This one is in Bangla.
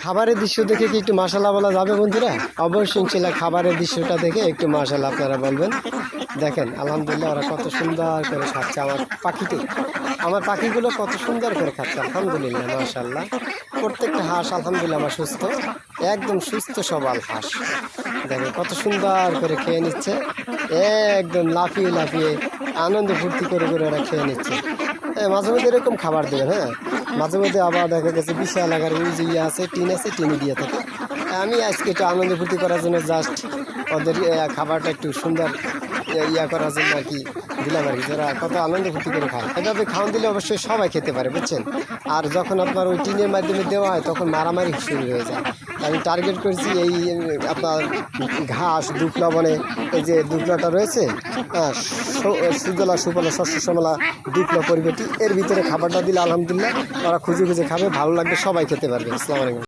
খাবারের দৃশ্য দেখে কি একটু মাশাআল্লাহ বলা যাবে বন্ধুরা? অবশ্যই ইনশাআল্লাহ খাবারের দৃশ্যটা দেখে একটু মাশাআল্লাহ আপনারা বলবেন। দেখেন আলহামদুলিল্লাহ ওরা কত সুন্দর করে খাচ্ছে। আমার পাখিগুলো কত সুন্দর করে খাচ্ছে আলহামদুলিল্লাহ মাশাআল্লাহ। প্রত্যেকটা হাঁস আলহামদুলিল্লাহ আমার সুস্থ, একদম সুস্থ সবল হাঁস। দেখেন কত সুন্দর করে খেয়ে নিচ্ছে, একদম লাফিয়ে লাফিয়ে আনন্দ ফুর্তি করে করে ওরা খেয়ে নিচ্ছে। মাঝে মধ্যে এরকম খাবার দেবেন, হ্যাঁ মাঝে মধ্যে আবার দেখা গেছে বিশাল আকার ওই যে আছে টিনে দিয়ে থাকে। আমি আজকে একটু আনন্দ ফুর্তি করার জন্য জাস্ট ওদের খাবারটা একটু সুন্দর করার জন্য আর কি দিলাম আর কি। যারা কত আনন্দ ফুর্তি করে খায়, এভাবে খাওয়ান দিলে অবশ্যই সবাই খেতে পারে বুঝছেন। আর যখন আপনার ওই টিনের মাধ্যমে দেওয়া হয় তখন মারামারি শুরু হয়ে যায়। আমি টার্গেট করেছি এই আপনার ঘাস দুফলা এই যে দুফলাটা রয়েছে, হ্যাঁ সুজলা সুফলা শস্য শ্যামলা দুফলা পরিবেটি, এর ভিতরে খাবারটা দিলে আলহামদুলিল্লাহ ওরা খুঁজে খুঁজে খাবে, ভালো লাগবে, সবাই খেতে পারবে। আসসালামু আলাইকুম।